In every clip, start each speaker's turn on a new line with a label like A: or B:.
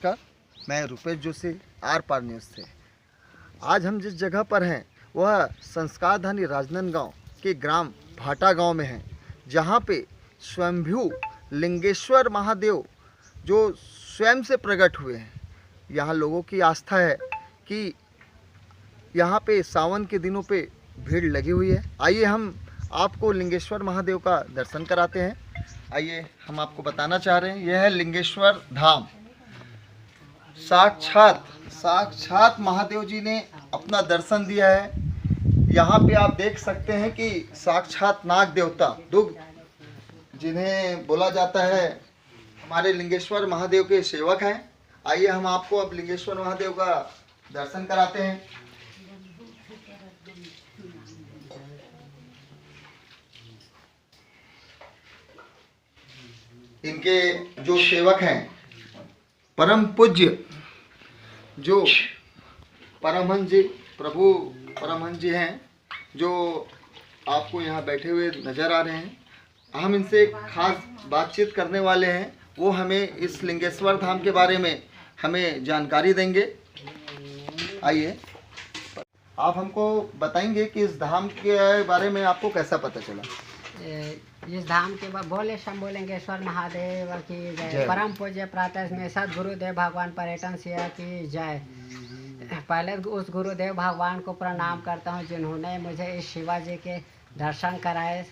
A: नमस्कार, मैं रुपेश जोशी आर पार न्यूज़ से। आज हम जिस जगह पर हैं वह संस्कारधानी राजनांदगांव के ग्राम भाटा गांव में हैं, जहां पे स्वयंभू लिंगेश्वर महादेव जो स्वयं से प्रकट हुए हैं। यहां लोगों की आस्था है कि यहां पे सावन के दिनों पे भीड़ लगी हुई है। आइए हम आपको लिंगेश्वर महादेव का दर्शन कराते हैं। आइए, हम आपको बताना चाह रहे हैं, यह है लिंगेश्वर धाम। साक्षात महादेव जी ने अपना दर्शन दिया है। यहाँ पे आप देख सकते हैं कि साक्षात नाग देवता दुग्ध जिन्हें बोला जाता है, हमारे लिंगेश्वर महादेव के सेवक हैं। आइए हम आपको अब लिंगेश्वर महादेव का दर्शन कराते हैं। इनके जो सेवक हैं, परम पूज्य जो परमहंस जी, प्रभु परमहंस जी हैं, जो आपको यहाँ बैठे हुए नज़र आ रहे हैं। हम इनसे खास बातचीत करने वाले हैं। वो हमें इस लिंगेश्वर धाम के बारे में हमें जानकारी देंगे। आइए, आप हमको बताएंगे कि इस धाम के बारे में आपको कैसा पता चला?
B: इस धाम के बाद बोले शंभु लिंगेश्वर महादेव की जय। परम पूज्य प्रातः में सदगुरुदेव भगवान पर्यटन सिंह की जय। पहले उस गुरुदेव भगवान को प्रणाम करता हूँ जिन्होंने मुझे इस शिवाजी के दर्शन कराए।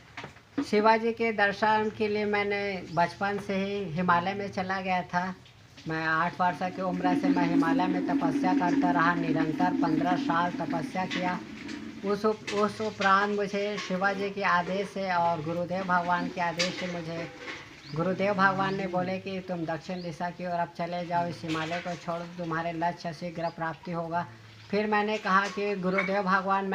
B: शिवाजी के दर्शन के लिए मैंने बचपन से ही हिमालय में चला गया था। मैं 8 वर्ष की उम्र से मैं हिमालय में तपस्या करता रहा, निरंतर 15 साल तपस्या किया। उस उपरांत मुझे शिवाजी के आदेश से और गुरुदेव भगवान के आदेश से मुझे गुरुदेव भगवान ने बोले कि तुम दक्षिण दिशा की ओर अब चले जाओ, इस हिमालय को छोड़, तुम्हारे लक्ष्य शीघ्र प्राप्ति होगा। फिर मैंने कहा कि गुरुदेव भगवान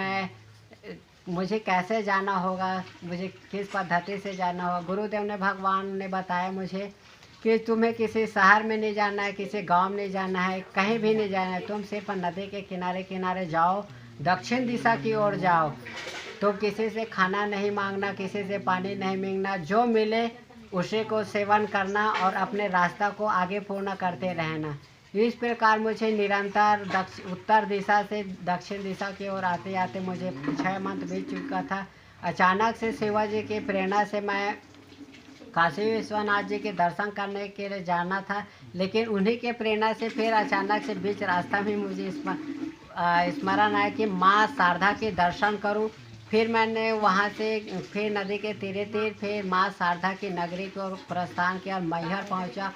B: मुझे कैसे जाना होगा, मुझे किस पद्धति से जाना होगा। गुरुदेव ने भगवान ने बताया मुझे कि तुम्हें किसी शहर में नहीं जाना है, किसी गांव में नहीं जाना है, कहीं भी नहीं जाना है। तुम सिर्फ नदी के किनारे किनारे जाओ, दक्षिण दिशा की ओर जाओ। तो किसी से खाना नहीं मांगना, किसी से पानी नहीं मांगना, जो मिले उसी को सेवन करना और अपने रास्ता को आगे पूर्ण करते रहना। इस प्रकार मुझे निरंतर उत्तर दिशा से दक्षिण दिशा की ओर आते आते मुझे 6 मंथ बीत चुका था। अचानक से शिवाजी की प्रेरणा से मैं काशी विश्वनाथ जी के दर्शन करने के लिए जाना था, लेकिन उन्हीं के प्रेरणा से फिर अचानक से बीच रास्ता में मुझे स्मरण आया कि माँ शारदा के दर्शन करूं। फिर मैंने वहां से फिर नदी के तीरे फिर माँ शारदा की नगरी को प्रस्थान किया और मैहर पहुंचा।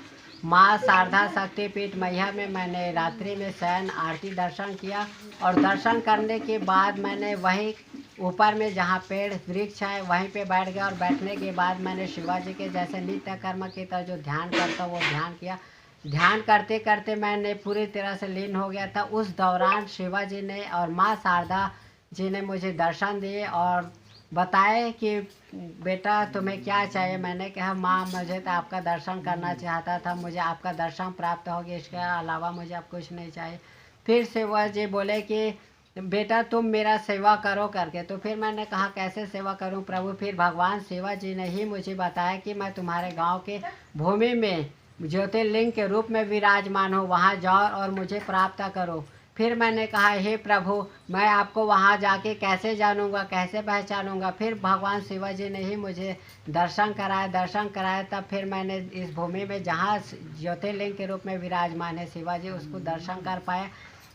B: माँ शारदा शक्तिपीठ मैहर में मैंने रात्रि में शयन आरती दर्शन किया और दर्शन करने के बाद मैंने वहीं ऊपर में जहाँ पेड़ वृक्ष है वहीं पे बैठ गया। और बैठने के बाद मैंने शिवाजी के जैसे नित्य कर्म की तरह जो ध्यान करता वो ध्यान किया। ध्यान करते करते मैंने पूरी तरह से लीन हो गया था। उस दौरान शिवाजी ने और माँ शारदा जी ने मुझे दर्शन दिए और बताए कि बेटा तुम्हें क्या चाहिए। मैंने कहा माँ मुझे तो आपका दर्शन करना चाहता था, मुझे आपका दर्शन प्राप्त हो गया, इसके अलावा मुझे अब कुछ नहीं चाहिए। फिर शिवाजी बोले कि बेटा तुम मेरा सेवा करो करके। तो फिर मैंने कहा कैसे सेवा करूं प्रभु? फिर भगवान शिवाजी ने ही मुझे बताया कि मैं तुम्हारे गांव के भूमि में ज्योतिर्लिंग के रूप में विराजमान हूँ, वहाँ जाओ और मुझे प्राप्त करो। फिर मैंने कहा हे प्रभु मैं आपको वहाँ जाके कैसे जानूंगा, कैसे पहचानूंगा? फिर भगवान शिवाजी ने ही मुझे दर्शन कराया। तब फिर मैंने इस भूमि में जहाँ ज्योतिर्लिंग के रूप में विराजमान है शिवाजी, उसको दर्शन कर पाया।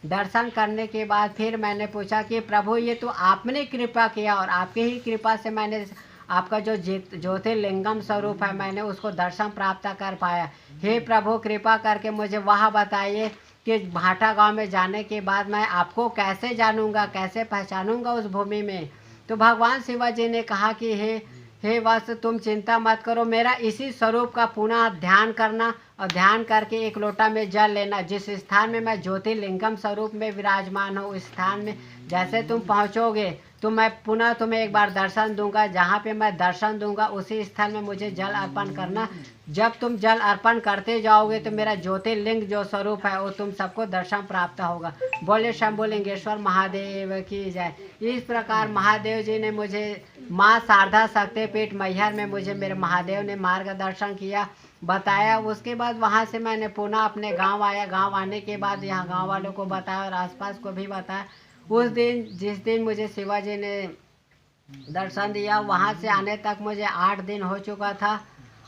B: दर्शन करने के बाद फिर मैंने पूछा कि प्रभु ये तो आपने कृपा किया और आपकी ही कृपा से मैंने आपका जो ज्योतिर्लिंगम स्वरूप है मैंने उसको दर्शन प्राप्त कर पाया। हे प्रभु कृपा करके मुझे वह बताइए कि भाटा गांव में जाने के बाद मैं आपको कैसे जानूंगा, कैसे पहचानूंगा उस भूमि में? तो भगवान शिवाजी ने कहा कि हे वत्स तुम चिंता मत करो, मेरा इसी स्वरूप का पुनः ध्यान करना और ध्यान करके एक लोटा में जल लेना। जिस स्थान में मैं ज्योतिर्लिंगम स्वरूप में विराजमान हूँ उस स्थान में जैसे तुम पहुँचोगे तो मैं पुनः तुम्हें एक बार दर्शन दूंगा। जहाँ पे मैं दर्शन दूंगा उसी स्थल में मुझे जल अर्पण करना। जब तुम जल अर्पण करते जाओगे तो मेरा ज्योतिर्लिंग जो स्वरूप है वो तुम सबको दर्शन प्राप्त होगा। बोले शंभु लिंगेश्वर महादेव की जय। इस प्रकार महादेव जी ने मुझे माँ शारदा शक्तिपीठ मैहर में मुझे मेरे महादेव ने मार्गदर्शन किया, बताया। उसके बाद वहाँ से मैंने पुनः अपने गांव आया। गांव आने के बाद यहाँ गांव वालों को बताया और आसपास को भी बताया। उस दिन जिस दिन मुझे शिवाजी ने दर्शन दिया, वहाँ से आने तक मुझे 8 दिन हो चुका था।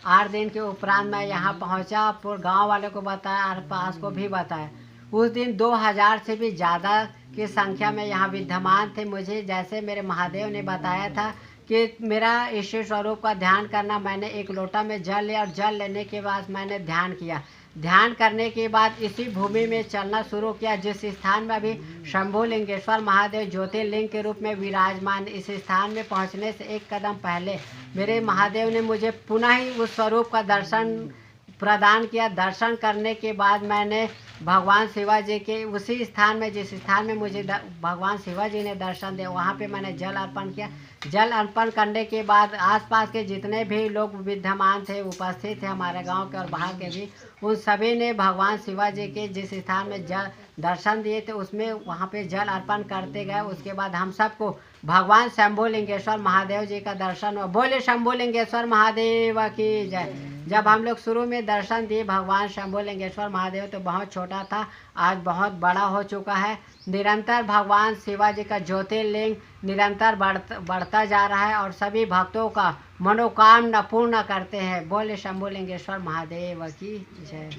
B: 8 दिन के उपरांत मैं यहाँ पहुँचा, पूरे गांव वालों को बताया और पास को भी बताया। उस दिन 2000 से भी ज़्यादा की संख्या में यहाँ विद्यमान थे। मुझे जैसे मेरे महादेव ने बताया था कि मेरा ईश्वर स्वरूप का ध्यान करना, मैंने एक लोटा में जल लिया और जल लेने के बाद मैंने ध्यान किया। ध्यान करने के बाद इसी भूमि में चलना शुरू किया, जिस स्थान में अभी शंभू लिंगेश्वर महादेव ज्योतिर्लिंग के रूप में विराजमान। इस स्थान में पहुंचने से एक कदम पहले मेरे महादेव ने मुझे पुनः ही उस स्वरूप का दर्शन प्रदान किया। दर्शन करने के बाद मैंने भगवान शिवाजी के उसी स्थान में, जिस स्थान में मुझे भगवान शिवाजी ने दर्शन दिया, वहाँ पे मैंने जल अर्पण किया। जल अर्पण करने के बाद आसपास के जितने भी लोग विद्यमान थे, उपस्थित थे, हमारे गांव के और बाहर के भी, उन सभी ने भगवान शिवाजी के जिस स्थान में जल दर्शन दिए थे उसमें वहाँ पे जल अर्पण करते गए। उसके बाद हम सबको भगवान शंभू लिंगेश्वर महादेव जी का दर्शन हुआ। बोले शंभू लिंगेश्वर महादेव की जय। जब हम लोग शुरू में दर्शन दिए भगवान शंभू लिंगेश्वर महादेव, तो बहुत छोटा था, आज बहुत बड़ा हो चुका है। निरंतर भगवान शिवाजी का ज्योतिर्लिंग निरंतर बढ़ता जा रहा है और सभी भक्तों का मनोकामना पूर्ण करते हैं। बोले शंभू लिंगेश्वर महादेव की जय।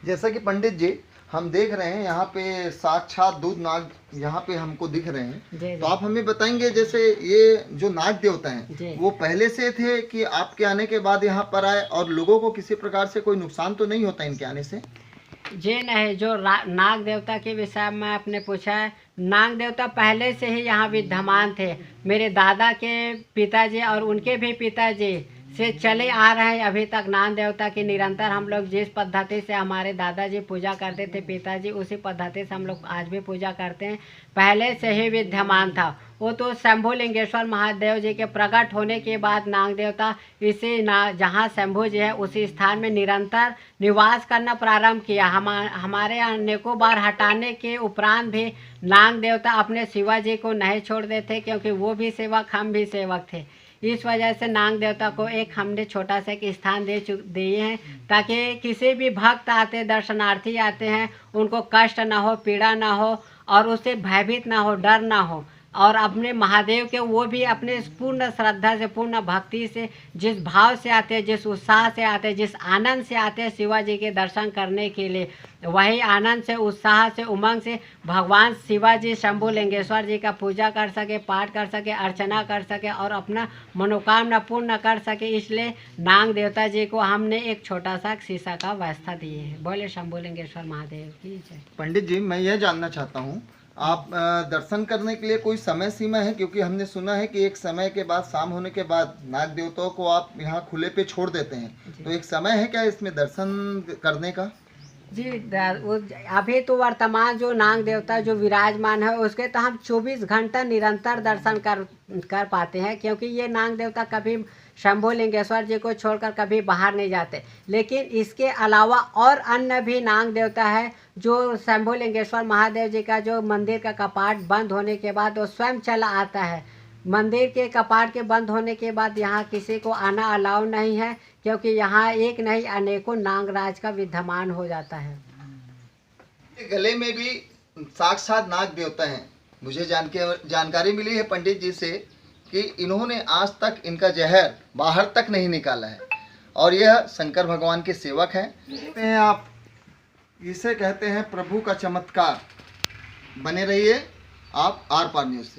A: जैसा कि पंडित जी हम देख रहे हैं यहाँ पे साक्षात दूध नाग यहाँ पे हमको दिख रहे हैं, तो आप हमें बताएंगे जैसे ये जो नाग देवता हैं वो पहले से थे कि आपके आने के बाद यहाँ पर आए, और लोगों को किसी प्रकार से कोई नुकसान तो नहीं होता इनके आने से?
B: जी नहीं, जो नाग देवता के विषय में आपने पूछा है, नाग देवता पहले से ही यहाँ विद्यमान थे। मेरे दादा के पिताजी और उनके भी पिताजी से चले आ रहे हैं अभी तक नाग देवता की निरंतर हम लोग जिस पद्धति से हमारे दादाजी पूजा करते थे, पिताजी, उसी पद्धति से हम लोग आज भी पूजा करते हैं। पहले से ही विद्यमान था। वो तो शंभू लिंगेश्वर महादेव जी के प्रकट होने के बाद नाग देवता इसी जहाँ शंभू जी है उसी स्थान में निरंतर निवास करना प्रारंभ किया। हमारे अनेकों बार हटाने के उपरांत भी नाग देवता अपने शिवाजी को नहीं छोड़ देते, क्योंकि वो भी सेवक, हम भी सेवक थे। इस वजह से नाग देवता को एक हमने छोटा सा एक स्थान दिए हैं, ताकि किसी भी भक्त आते, दर्शनार्थी आते हैं, उनको कष्ट ना हो, पीड़ा ना हो और उससे भयभीत ना हो, डर ना हो। और अपने महादेव के वो भी अपने पूर्ण श्रद्धा से, पूर्ण भक्ति से, जिस भाव से आते हैं, जिस उत्साह से आते हैं, जिस आनंद से आते हैं शिवाजी के दर्शन करने के लिए, वही आनंद से, उत्साह से, उमंग से भगवान शिवाजी शंभू लिंगेश्वर जी का पूजा कर सके, पाठ कर सके, अर्चना कर सके और अपना मनोकामना पूर्ण कर सके। इसलिए नाग देवता जी को हमने एक छोटा सा शीशा का व्यवस्था दिए है। बोले शंभू लिंगेश्वर महादेव की जय।
A: पंडित जी, मैं यह जानना चाहता हूँ, आप दर्शन करने के लिए कोई समय सीमा है? क्योंकि हमने सुना है कि एक समय के बाद, शाम होने के बाद नाग देवताओं को आप यहाँ खुले पे छोड़ देते हैं, तो एक समय है क्या इसमें दर्शन करने का?
B: जी, अभी तो वर्तमान जो नाग देवता जो विराजमान है उसके तो हम 24 घंटा निरंतर दर्शन कर पाते हैं, क्योंकि ये नाग देवता कभी शंभू लिंगेश्वर जी को छोड़कर कभी बाहर नहीं जाते। लेकिन इसके अलावा और अन्य भी नाग देवता है जो शंभू लिंगेश्वर महादेव जी का जो मंदिर का कपाट बंद होने के बाद वो स्वयं चला आता है। मंदिर के कपाट के बंद होने के बाद यहाँ किसी को आना अलाउ नहीं है, क्योंकि यहाँ एक नहीं अनेकों नागराज का विद्यमान हो जाता है।
A: गले में भी साक्षात नाग देवता हैं। मुझे जानकारी मिली है पंडित जी से कि इन्होंने आज तक इनका जहर बाहर तक नहीं निकाला है, और यह शंकर भगवान के सेवक हैं। आप इसे कहते हैं प्रभु का चमत्कार। बने रहिए आप आर पार न्यूज़ से।